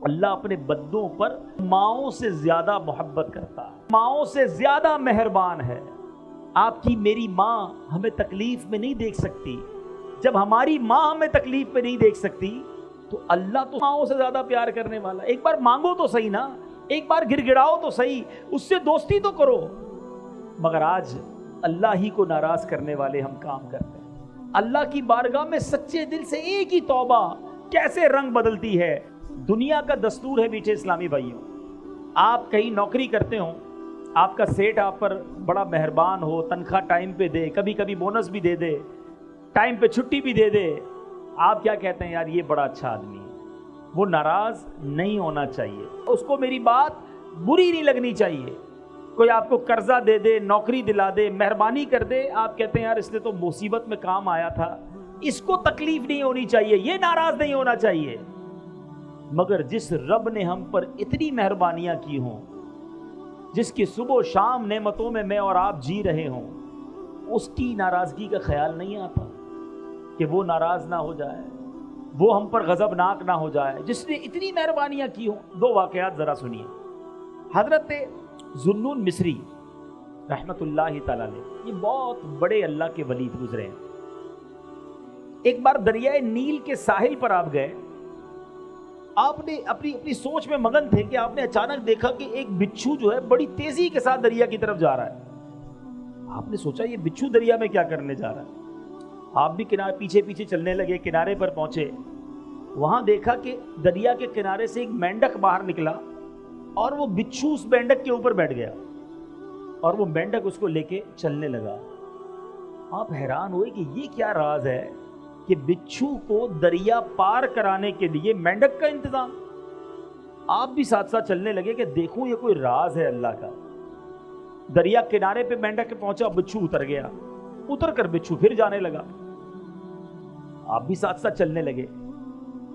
اللہ اپنے بندوں پر ماؤں سے زیادہ محبت کرتا ہے، ماؤں سے زیادہ مہربان ہے۔ آپ کی میری ماں ہمیں تکلیف میں نہیں دیکھ سکتی، جب ہماری ماں ہمیں تکلیف میں نہیں دیکھ سکتی تو اللہ تو ماؤں سے زیادہ پیار کرنے والا۔ ایک بار مانگو تو صحیح نا، ایک بار گڑ گڑاؤ تو صحیح، اس سے دوستی تو کرو۔ مگر آج اللہ ہی کو ناراض کرنے والے ہم کام کرتے ہیں۔ اللہ کی بارگاہ میں سچے دل سے ایک ہی توبہ کیسے رنگ بدلتی ہے۔ دنیا کا دستور ہے میٹھے اسلامی بھائیوں، آپ کہیں نوکری کرتے ہوں، آپ کا سیٹ آپ پر بڑا مہربان ہو، تنخواہ ٹائم پہ دے، کبھی کبھی بونس بھی دے دے، ٹائم پہ چھٹی بھی دے دے، آپ کیا کہتے ہیں؟ یار یہ بڑا اچھا آدمی ہے۔ وہ ناراض نہیں ہونا چاہیے، اس کو میری بات بری نہیں لگنی چاہیے۔ کوئی آپ کو قرضہ دے دے، نوکری دلا دے، مہربانی کر دے، آپ کہتے ہیں یار اس نے تو مصیبت میں کام آیا تھا، اس کو تکلیف نہیں ہونی چاہیے، یہ ناراض نہیں ہونا چاہیے۔ مگر جس رب نے ہم پر اتنی مہربانیاں کی ہوں، جس کی صبح و شام نعمتوں میں میں اور آپ جی رہے ہوں، اس کی ناراضگی کا خیال نہیں آتا کہ وہ ناراض نہ ہو جائے، وہ ہم پر غضبناک نہ ہو جائے، جس نے اتنی مہربانیاں کی ہوں۔ دو واقعات ذرا سنیے۔ حضرت ذوالنون مصری رحمت اللہ تعالی علیہ، یہ بہت بڑے اللہ کے ولی گزرے ہیں۔ ایک بار دریائے نیل کے ساحل پر آپ گئے، آپ نے اپنی سوچ میں مگن تھے کہ آپ نے اچانک دیکھا کہ ایک بچھو جو ہے بڑی تیزی کے ساتھ دریا کی طرف جا رہا ہے۔ آپ نے سوچا یہ بچھو دریا میں کیا کرنے جا رہا ہے؟ آپ بھی کنارے پیچھے پیچھے چلنے لگے، کنارے پر پہنچے، وہاں دیکھا کہ دریا کے کنارے سے ایک مینڈک باہر نکلا اور وہ بچھو اس مینڈک کے اوپر بیٹھ گیا اور وہ مینڈک اس کو لے کے چلنے لگا۔ آپ حیران ہوئے کہ یہ کیا راز ہے کہ بچھو کو دریا پار کرانے کے لیے مینڈک کا انتظام۔ آپ بھی ساتھ ساتھ چلنے لگے کہ دیکھوں یہ کوئی راز ہے اللہ کا۔ دریا کنارے پہ مینڈک پہنچا، بچھو اتر گیا، اتر کر بچھو پھر جانے لگا۔ آپ بھی ساتھ ساتھ چلنے لگے۔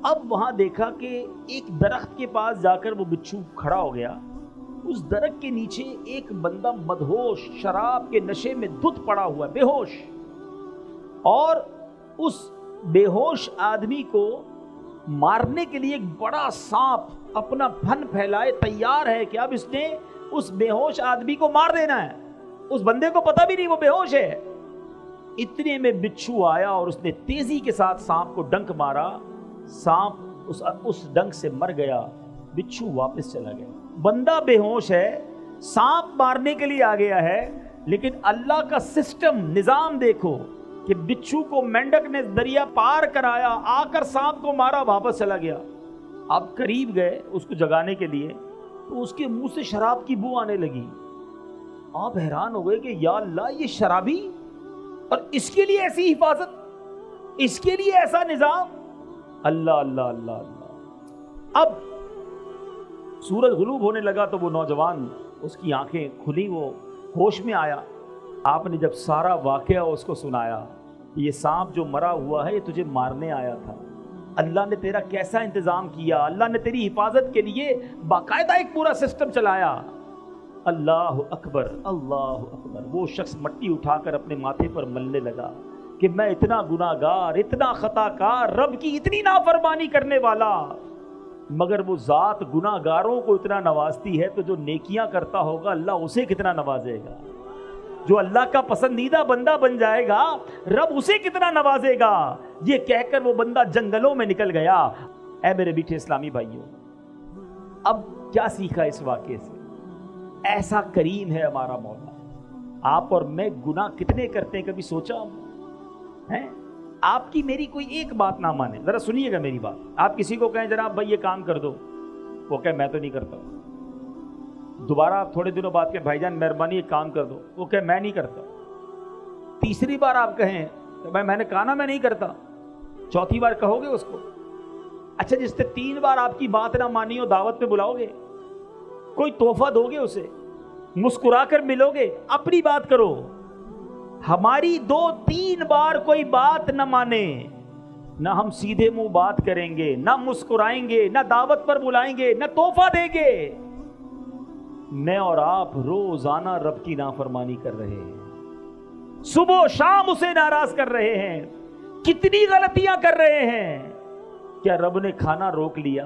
اب وہاں دیکھا کہ ایک درخت کے پاس جا کر وہ بچھو کھڑا ہو گیا۔ اس درخت کے نیچے ایک بندہ مدہوش، شراب کے نشے میں دھت پڑا ہوا ہے، بے ہوش، اور اس بے ہوش آدمی کو مارنے کے لیے ایک بڑا سانپ اپنا پھن پھیلائے تیار ہے کہ اب اس نے اس بے ہوش آدمی کو مار دینا ہے۔ اس بندے کو پتہ بھی نہیں وہ بے ہوش ہے۔ اتنے میں بچھو آیا اور اس نے تیزی کے ساتھ سانپ کو ڈنک مارا، سانپ اس ڈنک سے مر گیا، بچھو واپس چلا گیا۔ بندہ بے ہوش ہے، سانپ مارنے کے لیے آ گیا ہے، لیکن اللہ کا سسٹم، نظام دیکھو کہ بچھو کو مینڈک نے دریا پار کرایا، آ کر سانپ کو مارا، واپس چلا گیا۔ آپ قریب گئے اس کو جگانے کے لیے تو اس کے منہ سے شراب کی بو آنے لگی۔ آپ حیران ہو گئے کہ یا اللہ، یہ شرابی، اور اس کے لیے ایسی حفاظت، اس کے لیے ایسا نظام۔ اللہ اللہ اللہ اللہ۔ اب سورج غروب ہونے لگا تو وہ نوجوان، اس کی آنکھیں کھلی، وہ ہوش میں آیا۔ آپ نے جب سارا واقعہ اس کو سنایا، یہ سانپ جو مرا ہوا ہے یہ تجھے مارنے آیا تھا، اللہ نے تیرا کیسا انتظام کیا، اللہ نے تیری حفاظت کے لیے باقاعدہ ایک پورا سسٹم چلایا۔ اللہ اکبر، اللہ اکبر۔ وہ شخص مٹی اٹھا کر اپنے ماتھے پر ملنے لگا کہ میں اتنا گناہ گار، اتنا خطا کار، رب کی اتنی نافرمانی کرنے والا، مگر وہ ذات گناہ گاروں کو اتنا نوازتی ہے تو جو نیکیاں کرتا ہوگا اللہ اسے کتنا نوازے گا۔ جو اللہ کا پسندیدہ بندہ بن جائے گا رب اسے کتنا نوازے گا۔ یہ کہہ کر وہ بندہ جنگلوں میں نکل گیا۔ اے میرے میٹھے اسلامی بھائیوں، اب کیا سیکھا اس واقعے سے؟ ایسا کریم ہے ہمارا مولا۔ آپ اور میں گناہ کتنے کرتے ہیں، کبھی سوچا ہے؟ آپ کی میری کوئی ایک بات نہ مانے، ذرا سنیے گا میری بات۔ آپ کسی کو کہیں جناب بھائی یہ کام کر دو، وہ کہے میں تو نہیں کرتا۔ دوبارہ آپ تھوڑے دنوں بعد کہ بھائی جان مہربانی ایک کام کر دو، وہ کہے میں نہیں کرتا۔ تیسری بار آپ کہیں کہ بھائی میں نے کہا نا میں نہیں کرتا، چوتھی بار کہو گے اس کو؟ اچھا جس نے 3 بار آپ کی بات نہ مانی ہو، دعوت پہ بلاؤ گے؟ کوئی تحفہ دو گے اسے؟ مسکرا کر ملو گے؟ اپنی بات کرو۔ ہماری 2-3 بار کوئی بات نہ مانے، نہ ہم سیدھے منہ بات کریں گے، نہ مسکرائیں گے، نہ دعوت پر بلائیں گے، نہ تحفہ دیں گے۔ میں اور آپ روزانہ رب کی نافرمانی کر رہے ہیں، صبح و شام اسے ناراض کر رہے ہیں، کتنی غلطیاں کر رہے ہیں۔ کیا رب نے کھانا روک لیا؟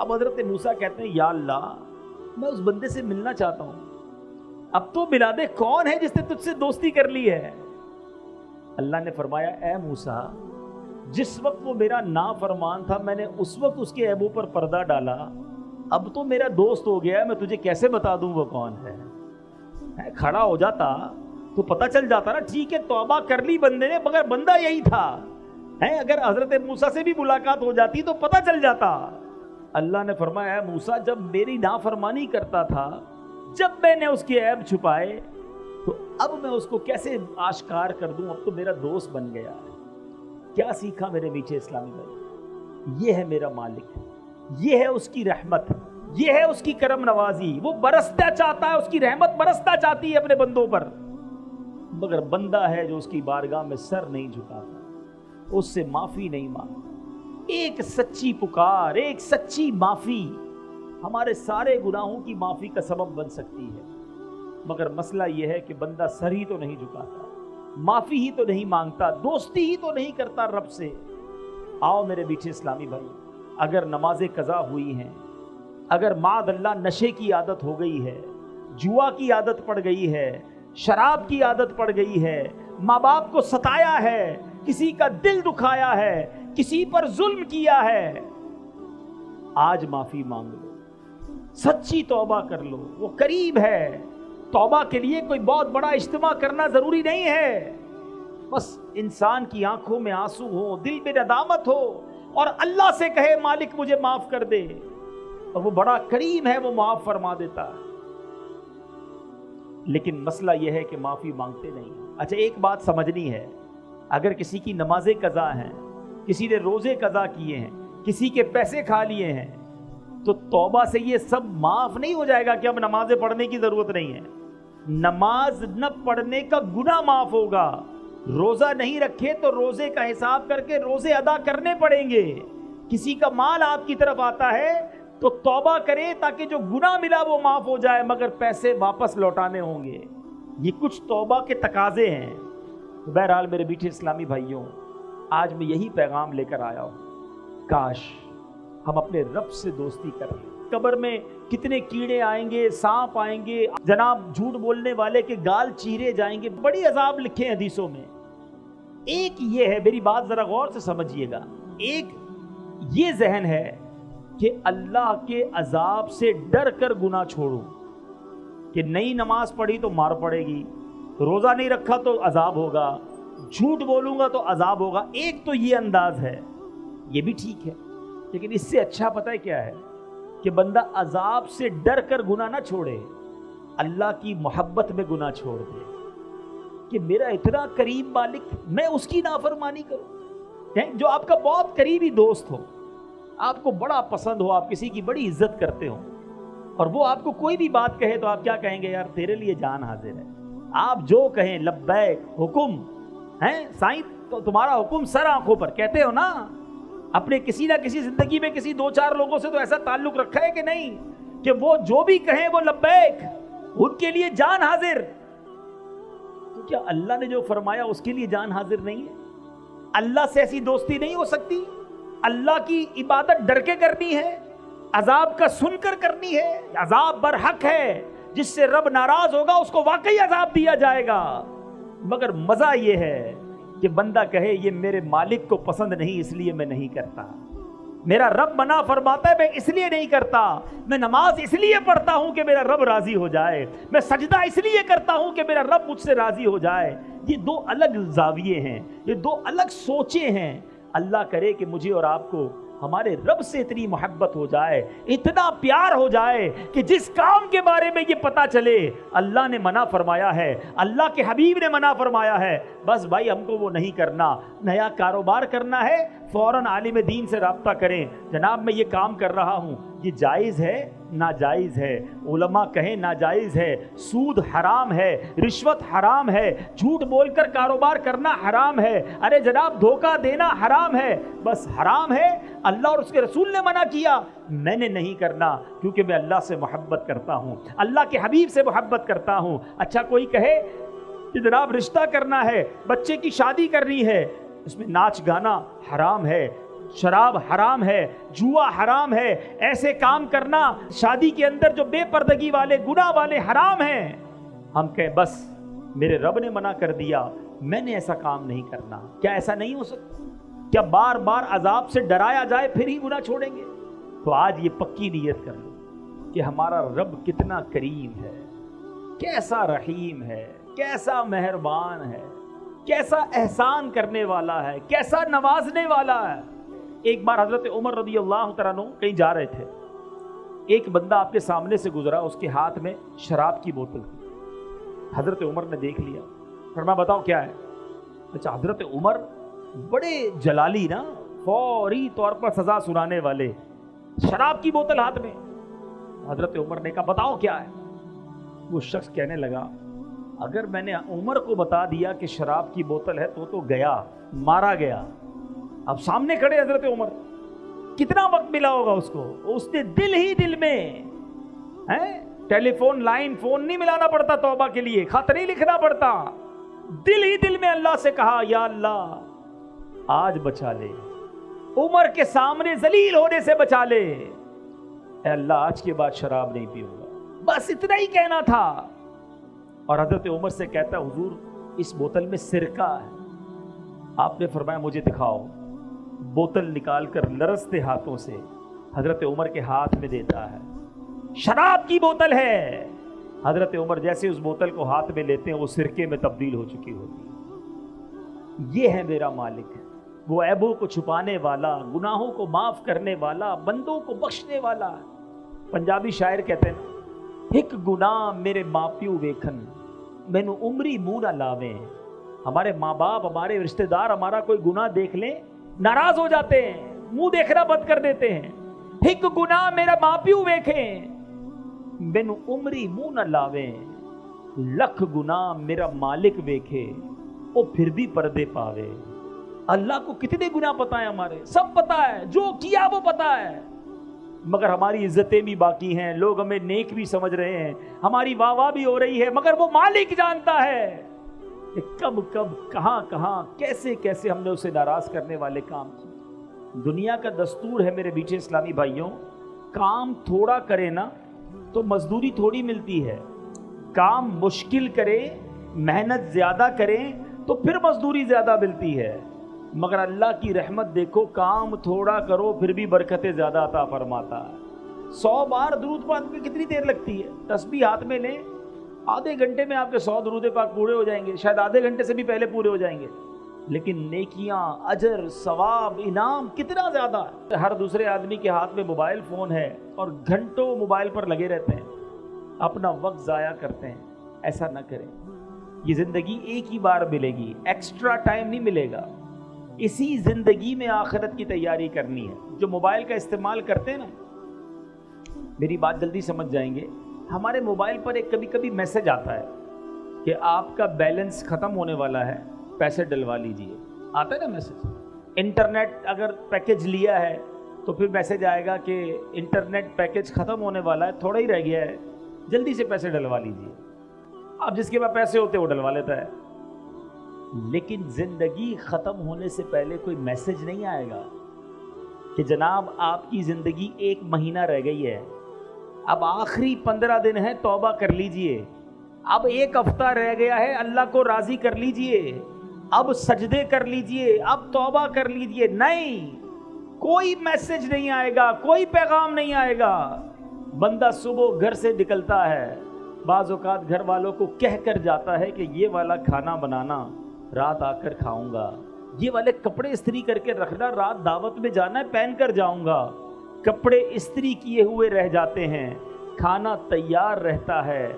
اب حضرت موسیٰ کہتے ہیں یا اللہ میں اس بندے سے ملنا چاہتا ہوں، اب تو ملا دے، کون ہے جس نے تجھ سے دوستی کر لی ہے؟ اللہ نے فرمایا اے موسیٰ جس وقت وہ میرا نافرمان تھا میں نے اس وقت اس کے عیبوں پر پردہ ڈالا، اب تو میرا دوست ہو گیا ہے، میں تجھے کیسے بتا دوں وہ کون ہے؟ کھڑا ہو جاتا تو پتہ چل جاتا نا، ٹھیک ہے توبہ کر لی بندے نے مگر بندہ یہی تھا، اگر حضرت موسیٰ سے بھی ملاقات ہو جاتی تو پتہ چل جاتا۔ اللہ نے فرمایا اے موسیٰ جب میری نافرمانی کرتا تھا، جب میں نے اس کے عیب چھپائے تو اب میں اس کو کیسے آشکار کر دوں؟ اب تو میرا دوست بن گیا ہے۔ کیا سیکھا میرے میٹھے اسلامی بھائی؟ یہ ہے میرا مالک، یہ ہے اس کی رحمت، یہ ہے اس کی کرم نوازی، وہ برستا چاہتا ہے، اس کی رحمت برستا چاہتی ہے اپنے بندوں پر، مگر بندہ ہے جو اس کی بارگاہ میں سر نہیں جھکاتا، اس سے معافی نہیں مانگتا۔ ایک سچی پکار، ایک سچی معافی ہمارے سارے گناہوں کی معافی کا سبب بن سکتی ہے، مگر مسئلہ یہ ہے کہ بندہ سر ہی تو نہیں جھکاتا، معافی ہی تو نہیں مانگتا، دوستی ہی تو نہیں کرتا رب سے۔ آؤ میرے میٹھے اسلامی بھائی، اگر نمازیں قضا ہوئی ہیں، اگر معاذ اللہ نشے کی عادت ہو گئی ہے، جوا کی عادت پڑ گئی ہے، شراب کی عادت پڑ گئی ہے، ماں باپ کو ستایا ہے، کسی کا دل دکھایا ہے، کسی پر ظلم کیا ہے، آج معافی مانگ لو، سچی توبہ کر لو، وہ قریب ہے۔ توبہ کے لیے کوئی بہت بڑا اجتماع کرنا ضروری نہیں ہے، بس انسان کی آنکھوں میں آنسو ہو، دل میں ندامت ہو اور اللہ سے کہے مالک مجھے معاف کر دے، اور وہ بڑا کریم ہے، وہ معاف فرما دیتا ہے۔ لیکن مسئلہ یہ ہے کہ معافی مانگتے نہیں۔ اچھا ایک بات سمجھنی ہے، اگر کسی کی نمازیں قضا ہیں، کسی نے روزے قضا کیے ہیں، کسی کے پیسے کھا لیے ہیں، تو توبہ سے یہ سب معاف نہیں ہو جائے گا کہ اب نمازیں پڑھنے کی ضرورت نہیں ہے۔ نماز نہ پڑھنے کا گناہ معاف ہوگا، روزہ نہیں رکھے تو روزے کا حساب کر کے روزے ادا کرنے پڑیں گے۔ کسی کا مال آپ کی طرف آتا ہے تو توبہ کرے تاکہ جو گناہ ملا وہ معاف ہو جائے، مگر پیسے واپس لوٹانے ہوں گے۔ یہ کچھ توبہ کے تقاضے ہیں۔ بہرحال میرے میٹھے اسلامی بھائیوں، آج میں یہی پیغام لے کر آیا ہوں، کاش ہم اپنے رب سے دوستی کر لیں۔ قبر میں کتنے کیڑے آئیں گے، سانپ آئیں گے، جناب جھوٹ بولنے والے کے گال چیرے جائیں گے، بڑی عذاب لکھے ہیں حدیثوں میں۔ ایک یہ ہے، میری بات ذرا غور سے سمجھیے گا، ایک یہ ذہن ہے کہ اللہ کے عذاب سے ڈر کر گناہ چھوڑوں، کہ نئی نماز پڑھی تو مار پڑے گی، روزہ نہیں رکھا تو عذاب ہوگا، جھوٹ بولوں گا تو عذاب ہوگا۔ ایک تو یہ انداز ہے، یہ بھی ٹھیک ہے، لیکن اس سے اچھا پتہ ہے کیا ہے؟ کہ بندہ عذاب سے ڈر کر گناہ نہ چھوڑے، اللہ کی محبت میں گناہ چھوڑ دے، کہ میرا اتنا قریب مالک، میں اس کی نافرمانی کروں۔ جو آپ کا بہت قریبی دوست ہو، آپ کو بڑا پسند ہو، آپ کسی کی بڑی عزت کرتے ہو، اور وہ آپ کو کوئی بھی بات کہے تو آپ کیا کہیں گے؟ یار تیرے لیے جان حاضر ہے، آپ جو کہیں لبیک، حکم ہیں سائیں، تو تمہارا حکم سر آنکھوں پر، کہتے ہو نا؟ اپنے کسی نہ کسی زندگی میں کسی دو چار لوگوں سے تو ایسا تعلق رکھا ہے کہ نہیں، کہ وہ جو بھی کہیں وہ لبیک، ان کے لیے جان حاضر۔ تو کیا اللہ نے جو فرمایا اس کے لیے جان حاضر نہیں ہے؟ اللہ سے ایسی دوستی نہیں ہو سکتی؟ اللہ کی عبادت ڈر کے کرنی ہے، عذاب کا سن کر کرنی ہے۔ عذاب برحق ہے، جس سے رب ناراض ہوگا اس کو واقعی عذاب دیا جائے گا، مگر مزہ یہ ہے کہ بندہ کہے یہ میرے مالک کو پسند نہیں اس لیے میں نہیں کرتا، میرا رب منع فرماتا ہے میں اس لیے نہیں کرتا، میں نماز اس لیے پڑھتا ہوں کہ میرا رب راضی ہو جائے، میں سجدہ اس لیے کرتا ہوں کہ میرا رب مجھ سے راضی ہو جائے۔ یہ دو الگ زاویے ہیں، یہ دو الگ سوچیں ہیں۔ اللہ کرے کہ مجھے اور آپ کو ہمارے رب سے اتنی محبت ہو جائے، اتنا پیار ہو جائے کہ جس کام کے بارے میں یہ پتا چلے اللہ نے منع فرمایا ہے، اللہ کے حبیب نے منع فرمایا ہے، بس بھائی ہم کو وہ نہیں کرنا۔ نیا کاروبار کرنا ہے، فوراً عالم دین سے رابطہ کریں، جناب میں یہ کام کر رہا ہوں، یہ جائز ہے ناجائز ہے؟ علماء کہیں ناجائز ہے، سود حرام ہے، رشوت حرام ہے، جھوٹ بول کر کاروبار کرنا حرام ہے، ارے جناب دھوکہ دینا حرام ہے، بس حرام ہے، اللہ اور اس کے رسول نے منع کیا، میں نے نہیں کرنا کیونکہ میں اللہ سے محبت کرتا ہوں، اللہ کے حبیب سے محبت کرتا ہوں۔ اچھا کوئی کہے کہ جناب رشتہ کرنا ہے، بچے کی شادی کرنی ہے، اس میں ناچ گانا حرام ہے، شراب حرام ہے، جوا حرام ہے، ایسے کام کرنا شادی کے اندر جو بے پردگی والے گناہ والے حرام ہیں، ہم کہیں بس میرے رب نے منع کر دیا، میں نے ایسا کام نہیں کرنا؟ کیا ایسا نہیں ہو سکتا؟ کیا بار بار عذاب سے ڈرایا جائے پھر ہی گناہ چھوڑیں گے؟ تو آج یہ پکی نیت کر لو کہ ہمارا رب کتنا کریم ہے، کیسا رحیم ہے، کیسا مہربان ہے، کیسا احسان کرنے والا ہے، کیسا نوازنے والا ہے۔ ایک بار حضرت عمر رضی اللہ تعالیٰ عنہ کہیں جا رہے تھے، ایک بندہ آپ کے سامنے سے گزرا، اس کے ہاتھ میں شراب کی بوتل تھی۔ حضرت عمر نے دیکھ لیا، فرمایا بتاؤ کیا ہے؟ اچھا، حضرت عمر بڑے جلالی نا، فوری طور پر سزا سنانے والے، شراب کی بوتل ہاتھ میں۔ حضرت عمر نے کہا بتاؤ کیا ہے؟ وہ شخص کہنے لگا اگر میں نے عمر کو بتا دیا کہ شراب کی بوتل ہے تو گیا، مارا گیا۔ اب سامنے کھڑے حضرت عمر، کتنا وقت ملا ہوگا اس کو؟ اس نے دل ہی دل میں ٹیلی فون لائن فون نہیں ملانا پڑتا توبہ کے لیے، خط نہیں لکھنا پڑتا، دل ہی دل میں اللہ سے کہا یا اللہ آج بچا لے، عمر کے سامنے ذلیل ہونے سے بچا لے، اے اللہ آج کے بعد شراب نہیں پیوں گا۔ بس اتنا ہی کہنا تھا۔ اور حضرت عمر سے کہتا حضور اس بوتل میں سرکہ ہے۔ آپ نے فرمایا مجھے دکھاؤ۔ بوتل نکال کر لرزتے ہاتھوں سے حضرت عمر کے ہاتھ میں دیتا ہے، شراب کی بوتل ہے۔ حضرت عمر جیسے اس بوتل کو ہاتھ میں لیتے ہیں وہ سرکے میں تبدیل ہو چکی ہوتی ہے۔ یہ ہے میرا مالک، وہ عیبوں کو چھپانے والا، گناہوں کو معاف کرنے والا، بندوں کو بخشنے والا۔ پنجابی شاعر کہتے ہیں ایک گناہ میرے ماں پیو ویکھن مینوں عمری منہ نہ لاویں۔ ہمارے ماں باپ، ہمارے رشتہ دار ہمارا کوئی گناہ دیکھ لیں ناراض ہو جاتے ہیں، منہ دیکھنا بند کر دیتے ہیں۔ ایک گناہ میرا ماں پیو ویکھیں مینوں عمری منہ نہ لاویں، لکھ گناہ میرا مالک ویکھے وہ پھر بھی پردے پاوے۔ اللہ کو کتنے گناہ پتہ ہیں، ہمارے سب پتہ ہے، جو کیا وہ پتہ ہے، مگر ہماری عزتیں بھی باقی ہیں، لوگ ہمیں نیک بھی سمجھ رہے ہیں، ہماری واہ واہ بھی ہو رہی ہے، مگر وہ مالک جانتا ہے کہ کب کب کہاں کہاں کیسے کیسے ہم نے اسے ناراض کرنے والے کام کیے۔ دنیا کا دستور ہے میرے میٹھے اسلامی بھائیوں، کام تھوڑا کرے نا تو مزدوری تھوڑی ملتی ہے، کام مشکل کرے، محنت زیادہ کریں تو پھر مزدوری زیادہ ملتی ہے۔ مگر اللہ کی رحمت دیکھو، کام تھوڑا کرو پھر بھی برکتیں زیادہ عطا فرماتا ہے۔ 100 بار درود پاک میں کتنی دیر لگتی ہے؟ تسبیح ہاتھ میں لیں، آدھے گھنٹے میں آپ کے 100 درود پاک پورے ہو جائیں گے، شاید آدھے گھنٹے سے بھی پہلے پورے ہو جائیں گے۔ لیکن نیکیاں، اجر، ثواب، انعام کتنا زیادہ ہے۔ ہر دوسرے آدمی کے ہاتھ میں موبائل فون ہے اور گھنٹوں موبائل پر لگے رہتے ہیں، اپنا وقت ضائع کرتے ہیں۔ ایسا نہ کریں، یہ زندگی ایک ہی بار ملے گی، ایکسٹرا ٹائم نہیں ملے گا۔ اسی زندگی میں آخرت کی تیاری کرنی ہے۔ جو موبائل کا استعمال کرتے ہیں نا، میری بات جلدی سمجھ جائیں گے، ہمارے موبائل پر ایک کبھی کبھی میسج آتا ہے کہ آپ کا بیلنس ختم ہونے والا ہے، پیسے ڈلوا لیجئے، آتا ہے نا میسج۔ انٹرنیٹ اگر پیکج لیا ہے تو پھر میسج آئے گا کہ انٹرنیٹ پیکج ختم ہونے والا ہے، تھوڑا ہی رہ گیا ہے، جلدی سے پیسے ڈلوا لیجئے۔ اب جس کے پاس پیسے ہوتے ہیں وہ ڈلوا لیتا ہے۔ لیکن زندگی ختم ہونے سے پہلے کوئی میسج نہیں آئے گا کہ جناب آپ کی زندگی 1 مہینہ رہ گئی ہے، اب آخری 15 دن ہے، توبہ کر لیجئے، اب 1 ہفتہ رہ گیا ہے، اللہ کو راضی کر لیجئے، اب سجدے کر لیجئے، اب توبہ کر لیجئے۔ نہیں، کوئی میسج نہیں آئے گا، کوئی پیغام نہیں آئے گا۔ بندہ صبح گھر سے نکلتا ہے، بعض اوقات گھر والوں کو کہہ کر جاتا ہے کہ یہ والا کھانا بنانا، رات آ کر کھاؤں گا، یہ والے کپڑے استری کر کے رکھنا، رات دعوت میں جانا ہے پہن کر جاؤں گا۔ کپڑے استری کیے ہوئے رہ جاتے ہیں، کھانا تیار رہتا ہے،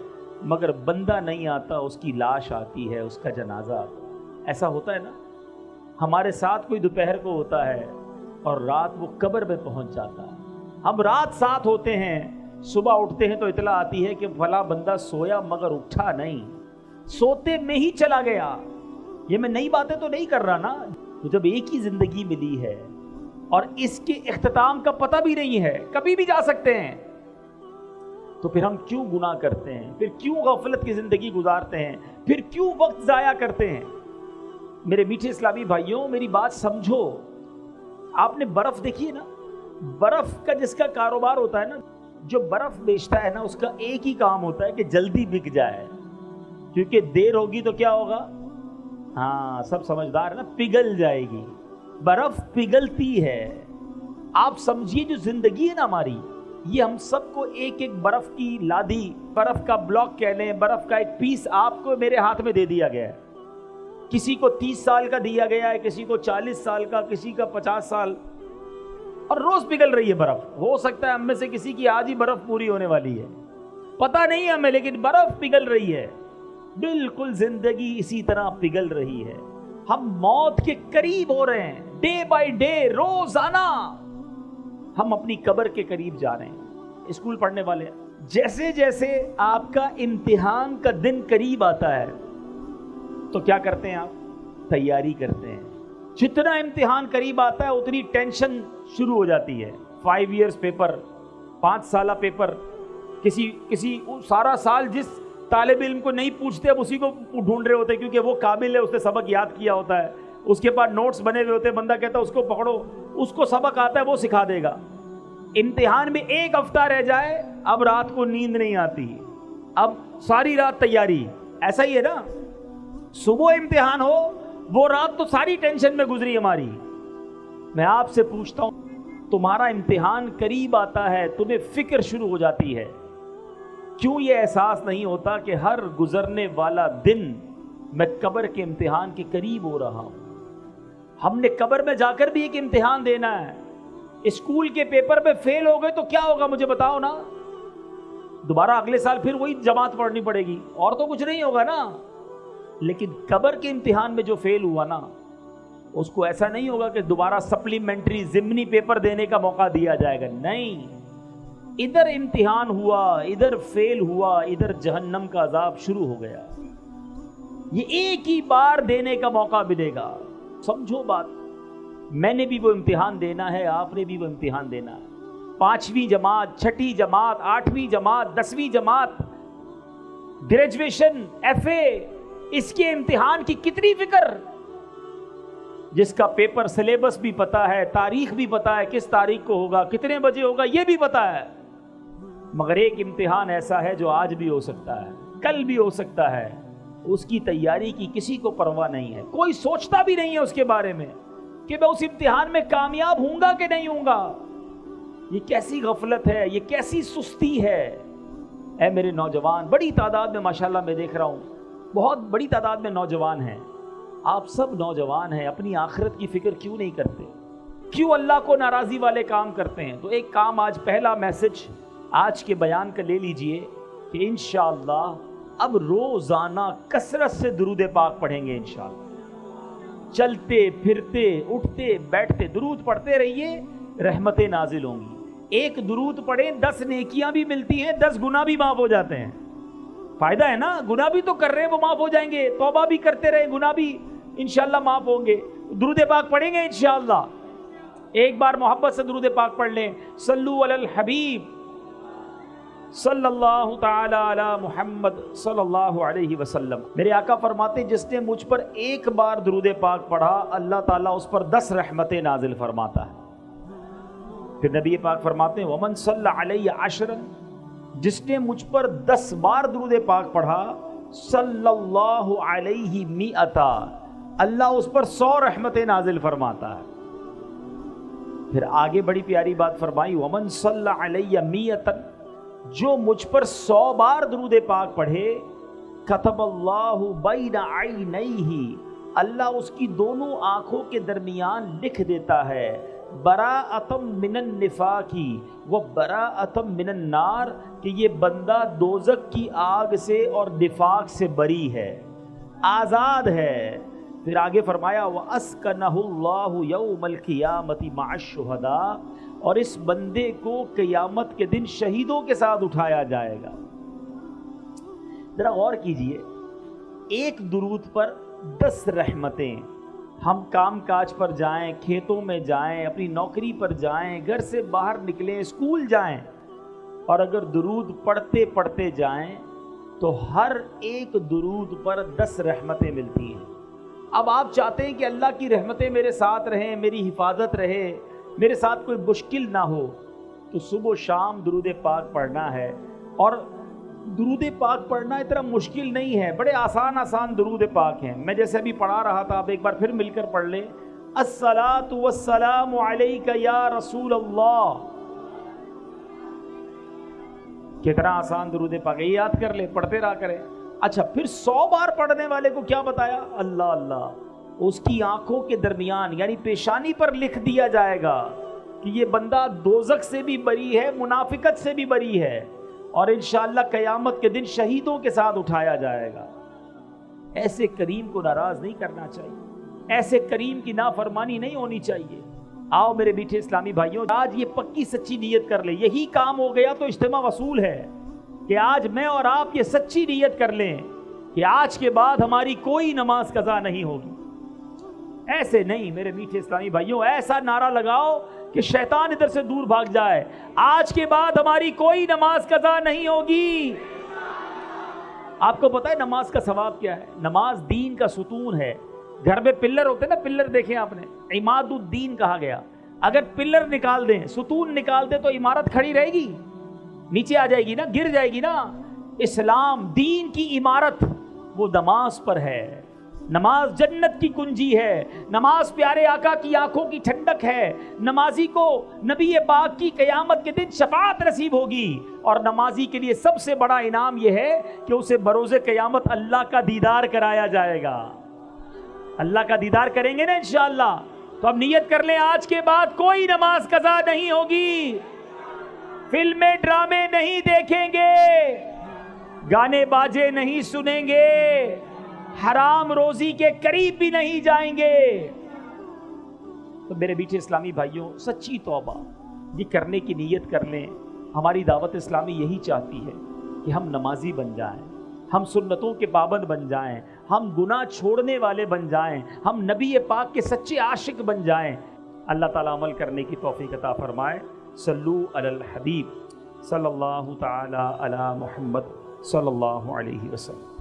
مگر بندہ نہیں آتا، اس کی لاش آتی ہے، اس کا جنازہ آتا ہے۔ ایسا ہوتا ہے نا، ہمارے ساتھ کوئی دوپہر کو ہوتا ہے اور رات وہ قبر میں پہنچ جاتا ہے، ہم رات ساتھ ہوتے ہیں، صبح اٹھتے ہیں تو اطلاع آتی ہے کہ فلاں بندہ سویا مگر اٹھا نہیں، سوتے میں ہی چلا گیا۔ یہ میں نئی باتیں تو نہیں کر رہا نا، تو جب ایک ہی زندگی ملی ہے اور اس کے اختتام کا پتہ بھی نہیں ہے، کبھی بھی جا سکتے ہیں، تو پھر ہم کیوں گناہ کرتے ہیں، پھر کیوں غفلت کی زندگی گزارتے ہیں، پھر کیوں وقت ضائع کرتے ہیں؟ میرے میٹھے اسلامی بھائیوں، میری بات سمجھو، آپ نے برف دیکھی ہے نا، برف کا جس کا کاروبار ہوتا ہے نا، جو برف بیچتا ہے نا، اس کا ایک ہی کام ہوتا ہے کہ جلدی بک جائے، کیونکہ دیر ہوگی تو کیا ہوگا؟ ہاں سب سمجھدار ہے نا، پگھل جائے گی، برف پگھلتی ہے۔ آپ سمجھیے جو زندگی ہے نا ہماری، یہ ہم سب کو ایک ایک برف کی لادی، برف کا بلاک کہہ لیں، برف کا ایک پیس آپ کو میرے ہاتھ میں دے دیا گیا ہے۔ کسی کو 30 سال کا دیا گیا ہے، کسی کو 40 سال کا، کسی کا 50 سال، اور روز پگھل رہی ہے برف۔ ہو سکتا ہے ہم میں سے کسی کی آج ہی برف پوری ہونے والی ہے، پتہ نہیں ہمیں، لیکن برف پگھل رہی ہے۔ بالکل زندگی اسی طرح پگھل رہی ہے، ہم موت کے قریب ہو رہے ہیں، ڈے بائی ڈے، روزانہ ہم اپنی قبر کے قریب جا رہے ہیں۔ اسکول پڑھنے والے، جیسے جیسے آپ کا امتحان کا دن قریب آتا ہے تو کیا کرتے ہیں آپ؟ تیاری کرتے ہیں۔ جتنا امتحان قریب آتا ہے اتنی ٹینشن شروع ہو جاتی ہے۔ 5 ایئرز پیپر، 5 سالہ پیپر، کسی سارا سال جس طالب علم کو نہیں پوچھتے اب اسی کو ڈھونڈ رہے ہوتے، کیونکہ وہ قابل ہے، اس نے سبق یاد کیا ہوتا ہے، اس کے پاس نوٹس بنے ہوئے ہوتے ہیں، بندہ کہتا ہے اس کو پکڑو، اس کو سبق آتا ہے، وہ سکھا دے گا۔ امتحان میں 1 ہفتہ رہ جائے، اب رات کو نیند نہیں آتی، اب ساری رات تیاری۔ ایسا ہی ہے نا، صبح امتحان ہو، وہ رات تو ساری ٹینشن میں گزری ہماری۔ میں آپ سے پوچھتا ہوں، تمہارا امتحان قریب آتا ہے، تمہیں فکر شروع ہو جاتی ہے، کیوں یہ احساس نہیں ہوتا کہ ہر گزرنے والا دن میں قبر کے امتحان کے قریب ہو رہا ہوں؟ ہم نے قبر میں جا کر بھی ایک امتحان دینا ہے۔ اسکول کے پیپر میں فیل ہو گئے تو کیا ہوگا مجھے بتاؤ نا، دوبارہ اگلے سال پھر وہی جماعت پڑھنی پڑے گی، اور تو کچھ نہیں ہوگا نا۔ لیکن قبر کے امتحان میں جو فیل ہوا نا، اس کو ایسا نہیں ہوگا کہ دوبارہ سپلیمنٹری ضمنی پیپر دینے کا موقع دیا جائے گا، نہیں، ادھر امتحان ہوا، ادھر فیل ہوا، ادھر جہنم کا عذاب شروع ہو گیا، یہ ایک ہی بار دینے کا موقع ملے گا۔ سمجھو بات، میں نے بھی وہ امتحان دینا ہے، آپ نے بھی وہ امتحان دینا ہے۔ 5ویں جماعت، 6ٹھی جماعت، 8ویں جماعت، 10ویں جماعت، گریجویشن، FA، اس کے امتحان کی کتنی فکر، جس کا پیپر سلیبس بھی پتا ہے، تاریخ بھی پتا ہے، کس تاریخ کو ہوگا، کتنے بجے ہوگا، یہ بھی پتا ہے، مگر ایک امتحان ایسا ہے جو آج بھی ہو سکتا ہے، کل بھی ہو سکتا ہے، اس کی تیاری کی کسی کو پرواہ نہیں ہے، کوئی سوچتا بھی نہیں ہے اس کے بارے میں کہ میں اس امتحان میں کامیاب ہوں گا کہ نہیں ہوں گا۔ یہ کیسی غفلت ہے، یہ کیسی سستی ہے۔ اے میرے نوجوان، بڑی تعداد میں ماشاءاللہ میں دیکھ رہا ہوں، بہت بڑی تعداد میں نوجوان ہیں، آپ سب نوجوان ہیں، اپنی آخرت کی فکر کیوں نہیں کرتے؟ کیوں اللہ کو ناراضی والے کام کرتے ہیں؟ تو ایک کام آج، پہلا میسج آج کے بیان کا لے لیجئے کہ انشاءاللہ اب روزانہ کثرت سے درود پاک پڑھیں گے انشاءاللہ۔ چلتے پھرتے اٹھتے بیٹھتے درود پڑھتے رہیے، رحمتیں نازل ہوں گی۔ ایک درود پڑھیں 10 نیکیاں بھی ملتی ہیں، 10 گناہ بھی معاف ہو جاتے ہیں۔ فائدہ ہے نا، گناہ بھی تو کر رہے ہیں وہ معاف ہو جائیں گے، توبہ بھی کرتے رہے، گناہ بھی انشاءاللہ معاف ہوں گے۔ درود پاک پڑھیں گے انشاءاللہ۔ ایک بار محبت سے درود پاک پڑھ لیں، صلو علی الحبیب صلی اللہ تعالی علی محمد صلی اللہ علیہ وسلم۔ میرے آقا فرماتے جس نے مجھ پر ایک بار درود پاک پڑھا، اللہ تعالیٰ اس پر 10 رحمتیں نازل فرماتا ہے۔ پھر نبی پاک فرماتے ہیں ومن صلی علیہ 10، جس نے مجھ پر 10 بار درود پاک پڑھا، صلی اللہ علیہ 100، اللہ اس پر 100 رحمتیں نازل فرماتا ہے۔ پھر آگے بڑی پیاری بات فرمائی، ومن صلی علیہ 100، جو مجھ پر 100 بار درود پاک پڑھے، کتب اللہ بین عینیہ، اللہ اس کی دونوں آنکھوں کے درمیان لکھ دیتا ہے، براءۃ من النفاق و براءۃ من النار، کہ یہ بندہ دوزخ کی آگ سے اور نفاق سے بری ہے، آزاد ہے۔ پھر آگے فرمایا وَأَسْكَنَهُ اللَّهُ يَوْمَ الْقِيَامَةِ مَعَ الشُّهَدَاءِ، اور اس بندے کو قیامت کے دن شہیدوں کے ساتھ اٹھایا جائے گا۔ ذرا غور کیجئے، ایک درود پر 10 رحمتیں۔ ہم کام کاج پر جائیں، کھیتوں میں جائیں، اپنی نوکری پر جائیں، گھر سے باہر نکلیں، اسکول جائیں، اور اگر درود پڑھتے پڑھتے جائیں تو ہر ایک درود پر 10 رحمتیں ملتی ہیں۔ اب آپ چاہتے ہیں کہ اللہ کی رحمتیں میرے ساتھ رہیں، میری حفاظت رہے، میرے ساتھ کوئی مشکل نہ ہو، تو صبح و شام درود پاک پڑھنا ہے۔ اور درود پاک پڑھنا اتنا مشکل نہیں ہے، بڑے آسان درود پاک ہیں۔ میں جیسے ابھی پڑھا رہا تھا، آپ ایک بار پھر مل کر پڑھ لیں، الصلاۃ والسلام علیک یا رسول اللہ۔ کتنا آسان درود پاک ہے، یہ یاد کر لے، پڑھتے رہا کریں۔ اچھا، پھر 100 بار پڑھنے والے کو کیا بتایا؟ اللہ اللہ، اس کی آنکھوں کے درمیان یعنی پیشانی پر لکھ دیا جائے گا کہ یہ بندہ دوزخ سے بھی بری ہے، منافقت سے بھی بری ہے، اور انشاءاللہ قیامت کے دن شہیدوں کے ساتھ اٹھایا جائے گا۔ ایسے کریم کو ناراض نہیں کرنا چاہیے، ایسے کریم کی نافرمانی نہیں ہونی چاہیے۔ آؤ میرے میٹھے اسلامی بھائیوں، آج یہ پکی سچی نیت کر لیں، یہی کام ہو گیا تو اجتماع وصول ہے کہ آج میں اور آپ یہ سچی نیت کر لیں کہ آج کے بعد ہماری کوئی نماز قضا نہیں ہوگی۔ ایسے نہیں میرے میٹھے اسلامی بھائیوں، ایسا نعرہ لگاؤ کہ شیطان ادھر سے دور بھاگ جائے، آج کے بعد ہماری کوئی نماز قضا نہیں ہوگی۔ آپ کو پتہ ہے نماز کا ثواب کیا ہے؟ نماز دین کا ستون ہے۔ گھر میں پلر ہوتے ہیں نا، پلر دیکھیں آپ نے، عماد الدین کہا گیا۔ اگر پلر نکال دیں، ستون نکال دیں تو عمارت کھڑی رہے گی؟ نیچے آ جائے گی نا، گر جائے گی نا۔ اسلام دین کی عمارت وہ نماز پر ہے۔ نماز جنت کی کنجی ہے، نماز پیارے آقا کی آنکھوں کی ٹھنڈک ہے۔ نمازی کو نبی پاک کی قیامت کے دن شفاعت نصیب ہوگی، اور نمازی کے لیے سب سے بڑا انعام یہ ہے کہ اسے بروز قیامت اللہ کا دیدار کرایا جائے گا۔ اللہ کا دیدار کریں گے نا انشاءاللہ۔ تو اب نیت کر لیں، آج کے بعد کوئی نماز قضا نہیں ہوگی، فلمیں ڈرامے نہیں دیکھیں گے، گانے باجے نہیں سنیں گے، حرام روزی کے قریب بھی نہیں جائیں گے۔ تو میرے میٹھے اسلامی بھائیوں، سچی توبہ یہ کرنے کی نیت کر لیں۔ ہماری دعوت اسلامی یہی چاہتی ہے کہ ہم نمازی بن جائیں، ہم سنتوں کے پابند بن جائیں، ہم گناہ چھوڑنے والے بن جائیں، ہم نبی پاک کے سچے عاشق بن جائیں۔ اللہ تعالیٰ عمل کرنے کی توفیق عطا فرمائے۔ صلو علی الحبیب صلی اللہ تعالی علی محمد صلی اللہ علیہ وسلم۔